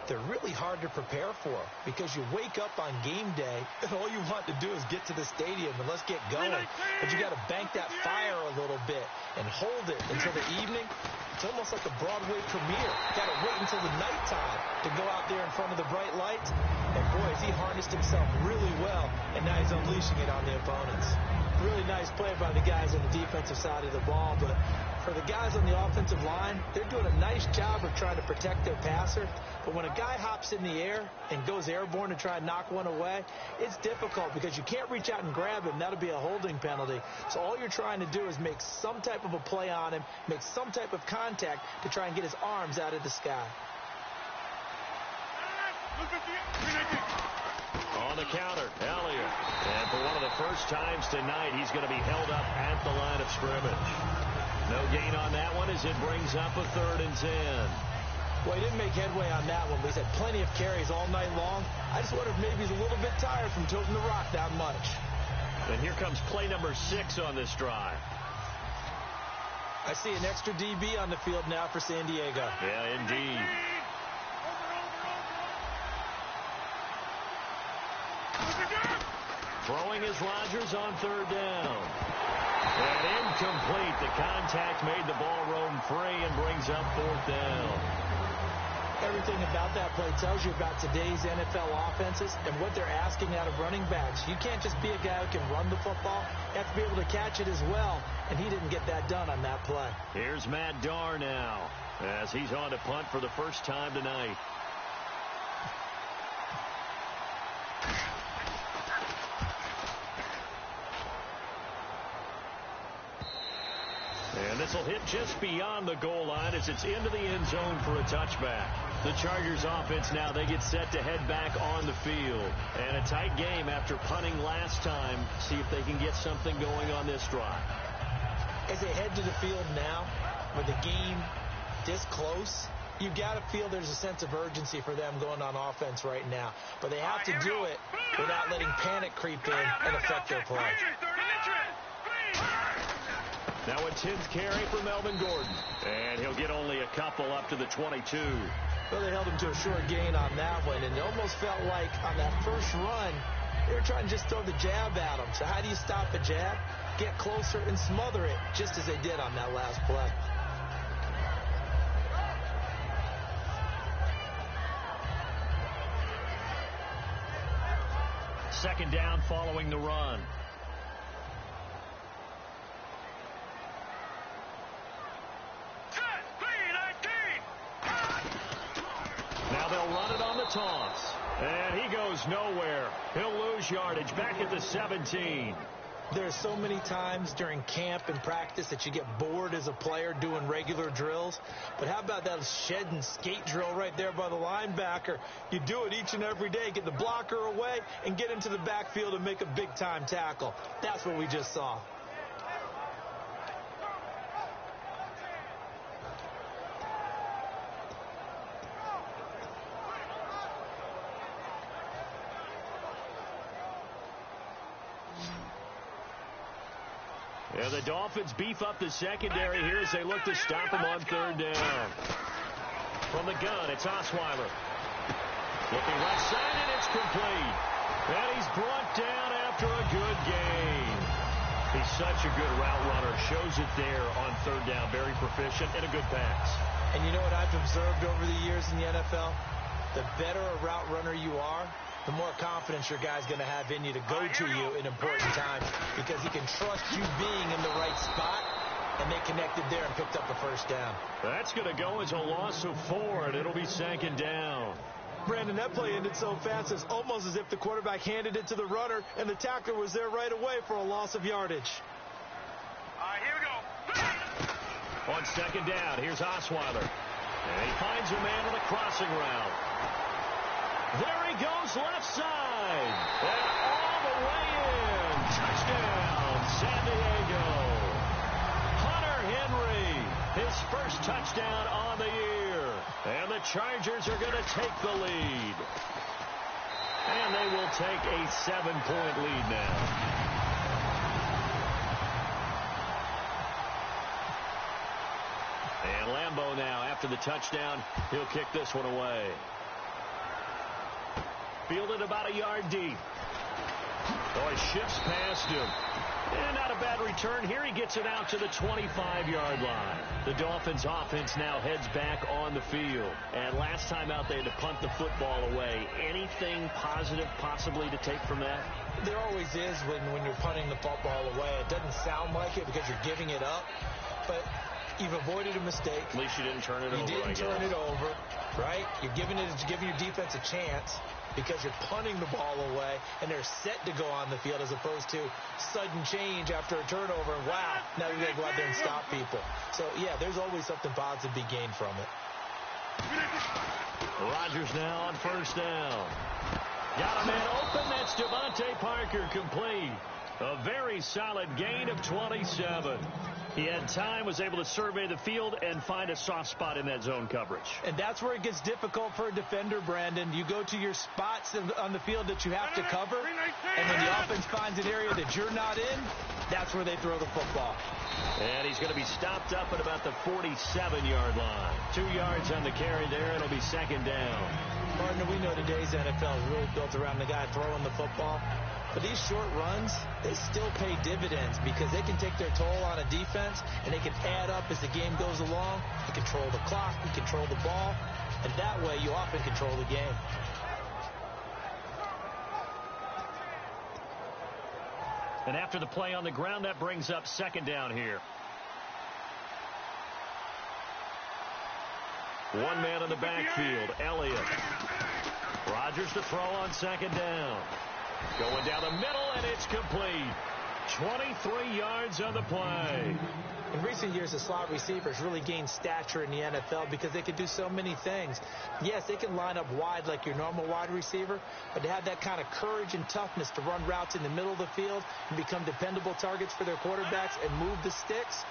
they're really hard to prepare for because you wake up on game day and all you want to do is get to the stadium and let's get going. But you got to bank that fire a little bit and hold it until the evening. It's almost like a Broadway premiere. Got to wait until the nighttime to go out there in front of the bright lights. And boy, has he harnessed himself really well, and now he's unleashing it on the opponents. Really nice play by the guys on the defensive side of the ball, but for the guys on the offensive line, they're doing a nice job of trying to protect their passer. But when a guy hops in the air and goes airborne to try and knock one away, it's difficult because you can't reach out and grab him. That'll be a holding penalty. So all you're trying to do is make some type of a play on him, make some type of contact to try and get his arms out of the sky. On the counter, Elliott. And for one of the first times tonight, he's going to be held up at the line of scrimmage. No gain on that one as it brings up a 3rd and 10. Well, he didn't make headway on that one, but he's had plenty of carries all night long. I just wonder if maybe he's a little bit tired from toting the rock that much. And here comes play number 6 on this drive. I see an extra DB on the field now for San Diego. Yeah, indeed. Throwing is Rodgers on 3rd down. And incomplete. The contact made the ball roam free and brings up 4th down. Everything about that play tells you about today's NFL offenses and what they're asking out of running backs. You can't just be a guy who can run the football. You have to be able to catch it as well, and he didn't get that done on that play. Here's Matt Darr now as he's on to punt for the first time tonight. And this will hit just beyond the goal line as it's into the end zone for a touchback. The Chargers offense now, they get set to head back on the field. And a tight game after punting last time. See if they can get something going on this drive. As they head to the field now, with the game this close, you've got to feel there's a sense of urgency for them going on offense right now. But they have to do it without letting panic creep in and affect their play. Now a 10th carry for Melvin Gordon. And he'll get only a couple up to the 22. Well, they held him to a short gain on that one, and it almost felt like on that first run, they were trying to just throw the jab at him. So how do you stop a jab? Get closer and smother it, just as they did on that last play. second down following the run. Now they'll run it on the toss. And he goes nowhere. He'll lose yardage back at the 17. There's so many times during camp and practice that you get bored as a player doing regular drills. But how about that shed and skate drill right there by the linebacker? You do it each and every day. Get the blocker away and get into the backfield and make a big-time tackle. That's what we just saw. And the Dolphins beef up the secondary here as they look to stop him on third down. From the gun, it's Osweiler. Looking right side, and it's complete. And he's brought down after a good gain. He's such a good route runner. Shows it there on third down. Very proficient and a good pass. And you know what I've observed over the years in the NFL? The better a route runner you are, the more confidence your guy's going to have in you to go to you in important times because he can trust you being in the right spot, and they connected there and picked up a first down. That's going to go as a loss of 4, and it'll be second down. Brandon, that play ended so fast, it's almost as if the quarterback handed it to the runner, and the tackler was there right away for a loss of yardage. All right, here we go. On second down, here's Osweiler. And he finds a man on a crossing route. There he goes left side. And all the way in. Touchdown, San Diego. Hunter Henry, his first touchdown on the year. And the Chargers are going to take the lead. And they will take a 7-point lead now. And Lambeau now, after the touchdown, he'll kick this one away. Fielded about a yard deep. Oh, he shifts past him. And not a bad return. Here he gets it out to the 25-yard line. The Dolphins offense now heads back on the field. And last time out, they had to punt the football away. Anything positive possibly to take from that? There always is when you're punting the football away. It doesn't sound like it because you're giving it up. But you've avoided a mistake. At least you didn't turn it over, You didn't turn it over, right? You're giving your defense a chance because you're punting the ball away, and they're set to go on the field as opposed to sudden change after a turnover. And, wow, now you've got to go out there and stop people. So, yeah, there's always something positive to be gained from it. Rodgers now on first down. Got a man open. That's Devontae Parker complete. A very solid gain of 27. He had time, was able to survey the field and find a soft spot in that zone coverage. And that's where it gets difficult for a defender, Brandon. You go to your spots on the field that you have to cover, and when the offense finds an area that you're not in, that's where they throw the football. And he's going to be stopped up at about the 47-yard line. 2 yards on the carry there, and it'll be second down. Partner, we know today's NFL is really built around the guy throwing the football. But these short runs, they still pay dividends because they can take their toll on a defense, and they can add up as the game goes along. You control the clock, you control the ball, and that way you often control the game. And after the play on the ground, that brings up second down here. One man in the backfield, Elliott. Rodgers to throw on second down. Going down the middle, and it's complete. 23 yards on the play. In recent years, the slot receivers really gained stature in the NFL because they can do so many things. Yes, they can line up wide like your normal wide receiver, but to have that kind of courage and toughness to run routes in the middle of the field and become dependable targets for their quarterbacks and move the sticks,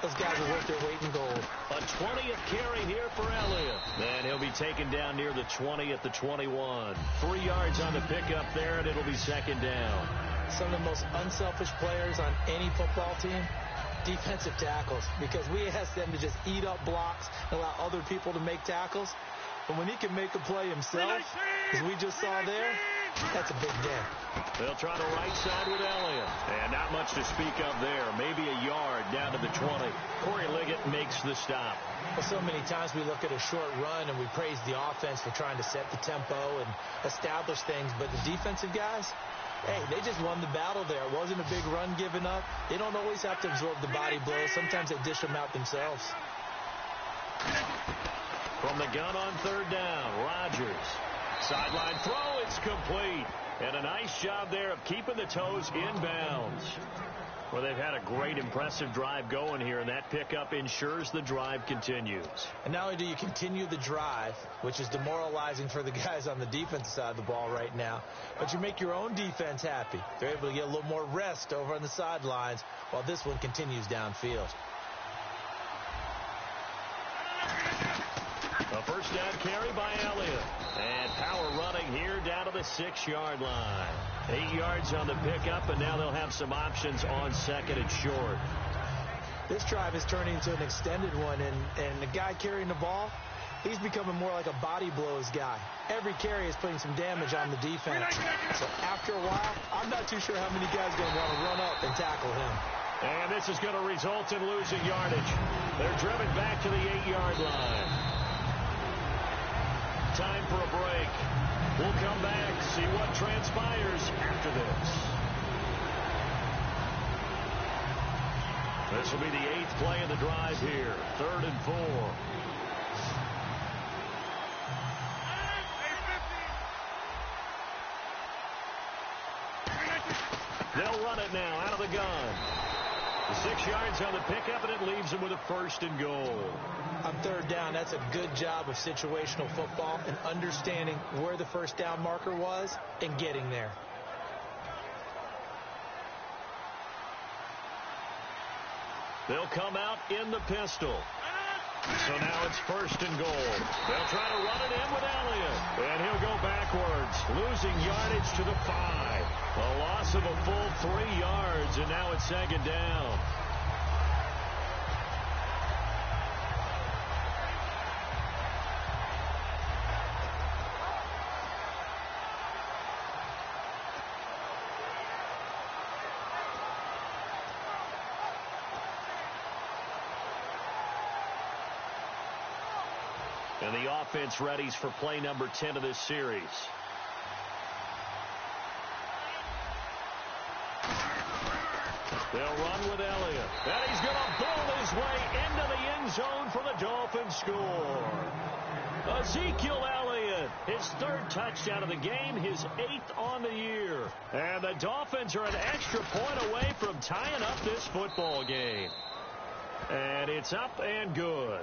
those guys are worth their weight in gold. A 20th carry here for Elliott. And he'll be taken down near the 20 at the 21. 3 yards on the pickup there, and it'll be second down. Some of the most unselfish players on any football team, defensive tackles, because we ask them to just eat up blocks and allow other people to make tackles. But when he can make a play himself, as we just saw there, that's a big day. They'll try the right side with Elliott. And not much to speak of there. Maybe a yard down to the 20. Corey Liggett makes the stop. Well, so many times we look at a short run and we praise the offense for trying to set the tempo and establish things. But the defensive guys, Hey, they just won the battle there. It wasn't a big run given up. They don't always have to absorb the body blows. Sometimes they dish them out themselves. From the gun on third down, Rodgers. Sideline throw, it's complete. And a nice job there of keeping the toes in bounds. Well, they've had a great, impressive drive going here, and that pickup ensures the drive continues. And not only do you continue the drive, which is demoralizing for the guys on the defensive side of the ball right now, but you make your own defense happy. They're able to get a little more rest over on the sidelines while this one continues downfield. A first down carry by Elliott. And power running here down to the 6-yard line. 8 yards on the pickup, and now they'll have some options on second and short. This drive is turning into an extended one, and the guy carrying the ball, he's becoming more like a body blows guy. Every carry is putting some damage on the defense. So after a while, I'm not too sure how many guys are going to want to run up and tackle him. And this is going to result in losing yardage. They're driven back to the 8-yard line. Time for a break. We'll come back, see what transpires after this. This will be the 8th play of the drive here. 3rd and 4. They'll run it now out of the gun. 6 yards on the pickup, and it leaves them with a 1st and goal. On third down, that's a good job of situational football and understanding where the first down marker was and getting there. They'll come out in the pistol. So now it's 1st and goal. They'll try to run it in with Elliott. And he'll go backwards, losing yardage to the 5. A loss of a full 3 yards, and now it's 2nd down. And the offense readies for play number 10 of this series. They'll run with Elliott. And he's going to bull his way into the end zone for the Dolphins score. Ezekiel Elliott, his 3rd touchdown of the game, his 8th on the year. And the Dolphins are an extra point away from tying up this football game. And it's up and good.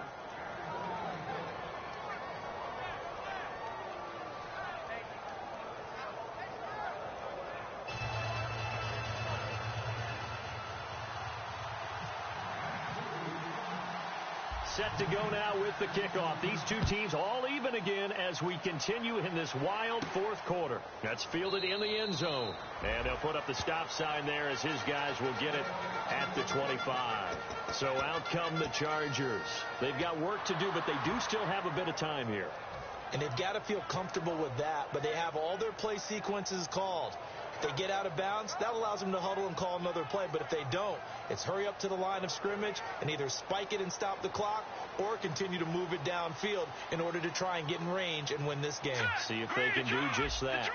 Set to go now with the kickoff. These two teams all even again as we continue in this wild 4th quarter. That's fielded in the end zone. And they'll put up the stop sign there as his guys will get it at the 25. So out come the Chargers. They've got work to do, but they do still have a bit of time here. And they've got to feel comfortable with that, but they have all their play sequences called. If they get out of bounds, that allows them to huddle and call another play. But if they don't, it's hurry up to the line of scrimmage and either spike it and stop the clock or continue to move it downfield in order to try and get in range and win this game. See if they can do just that.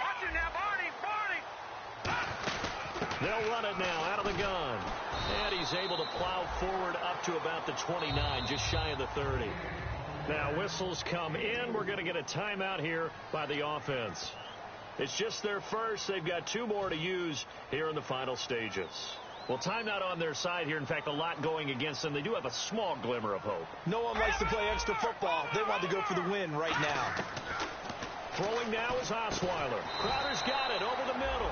They'll run it now out of the gun. And he's able to plow forward up to about the 29, just shy of the 30. Now whistles come in. We're going to get a timeout here by the offense. It's just their first. They've got 2 more to use here in the final stages. Well, timeout on their side here. In fact, a lot going against them. They do have a small glimmer of hope. No one likes to play extra football. They want to go for the win right now. Throwing now is Osweiler. Crowder's got it over the middle.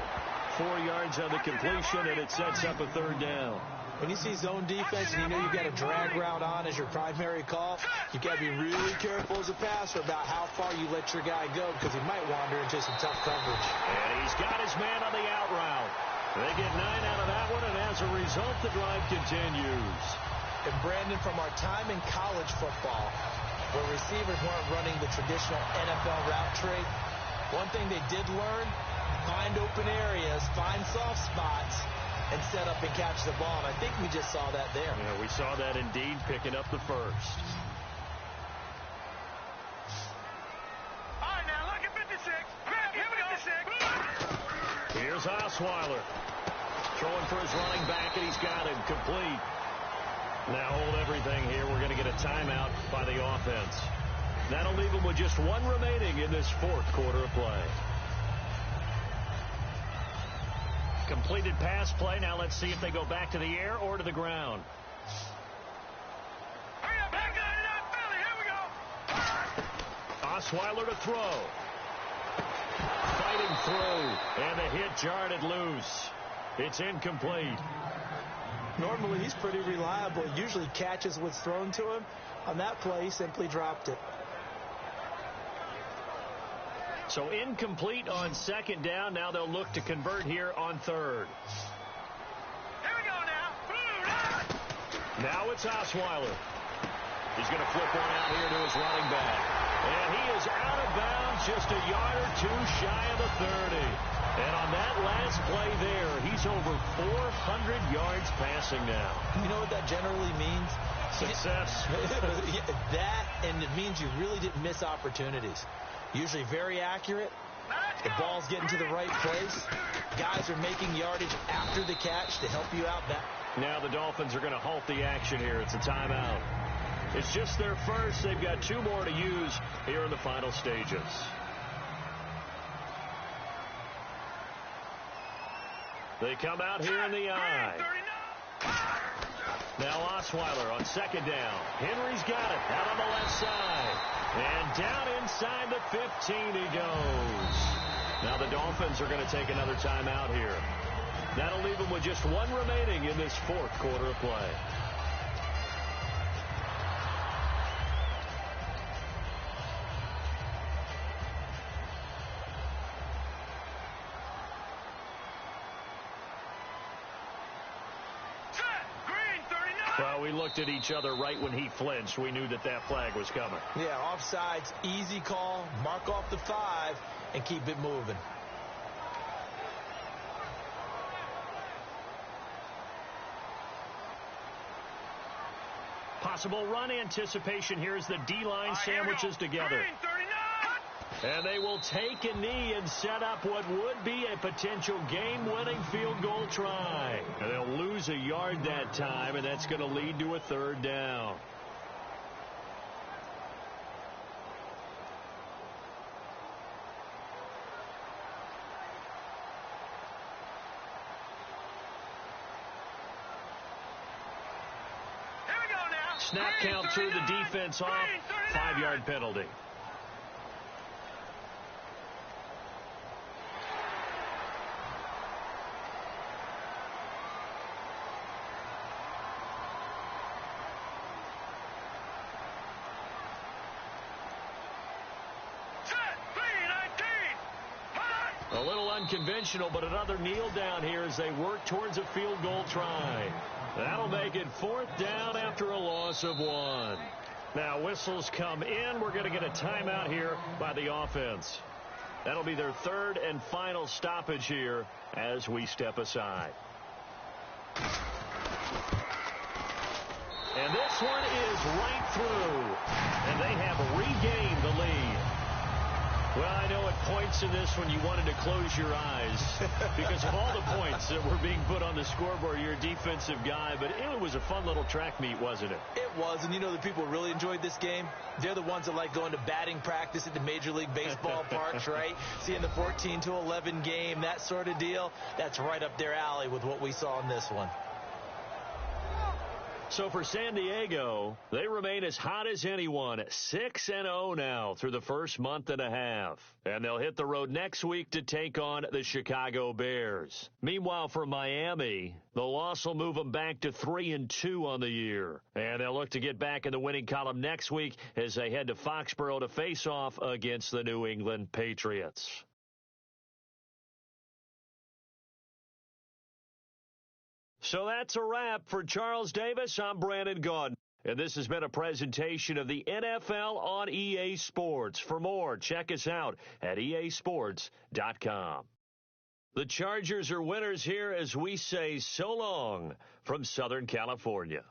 4 yards on the completion, and it sets up a 3rd down. When you see zone defense and you know you've got a drag route on as your primary call, you've got to be really careful as a passer about how far you let your guy go because he might wander into some tough coverage. And he's got his man on the out route. They get 9 out of that one, and as a result, the drive continues. And Brandon, from our time in college football, where receivers weren't running the traditional NFL route tree, one thing they did learn, find open areas, find soft spots, and set up and catch the ball. And I think we just saw that there. Yeah, we saw that indeed, picking up the first. All right, now look at 56. Here we go. 56. Here's Here's Osweiler. Throwing for his running back, and he's got it complete. Now hold everything here. We're going to get a timeout by the offense. That'll leave them with just one remaining in this fourth quarter of play. Completed pass play. Now let's see if they go back to the air or to the ground. Osweiler to throw. Fighting through, and the hit jarred it loose. It's incomplete. Normally, he's pretty reliable. Usually catches what's thrown to him. On that play, he simply dropped it. So incomplete on second down. Now they'll look to convert here on third. Here we go now. Now it's Osweiler. He's going to flip one out here to his running back. And he is out of bounds, just a yard or two shy of the 30. And on that last play there, he's over 400 yards passing now. You know what that generally means? Success. That, and it means you really didn't miss opportunities. Usually very accurate. The ball's getting to the right place. Guys are making yardage after the catch to help you out. Now the Dolphins are going to halt the action here. It's a timeout. It's just their first. They've got two more to use here in the final stages. They come out here in the I. Now Osweiler on second down. Henry's got it out on the left side. And down inside the 15 he goes. Now the Dolphins are going to take another timeout here. That'll leave them with just one remaining in this fourth quarter of play. Well, we looked at each other right when he flinched. We knew that that flag was coming. Yeah, offsides, easy call. Mark off the 5 and keep it moving. Possible run anticipation here as the D-line sandwiches together. And they will take a knee and set up what would be a potential game-winning field goal try. And they'll lose a yard that time, and that's going to lead to a third down. Snap count through the defense off. 5-yard penalty. A little unconventional, but another kneel down here as they work towards a field goal try. That'll make it fourth down after a loss of 1. Now whistles come in. We're going to get a timeout here by the offense. That'll be their third and final stoppage here as we step aside. And this one is right through. And they have regained the lead. Well, I know at points in this one you wanted to close your eyes because of all the points that were being put on the scoreboard. You're a defensive guy, but it was a fun little track meet, wasn't it? It was, and you know the people who really enjoyed this game? They're the ones that like going to batting practice at the Major League Baseball parks, right? Seeing the 14-11 game, that sort of deal. That's right up their alley with what we saw in this one. So for San Diego, they remain as hot as anyone, 6-0 now through the first month and a half. And they'll hit the road next week to take on the Chicago Bears. Meanwhile, for Miami, the loss will move them back to 3-2 on the year. And they'll look to get back in the winning column next week as they head to Foxborough to face off against the New England Patriots. So that's a wrap. For Charles Davis, I'm Brandon Gaudin. And this has been a presentation of the NFL on EA Sports. For more, check us out at easports.com. The Chargers are winners here as we say so long from Southern California.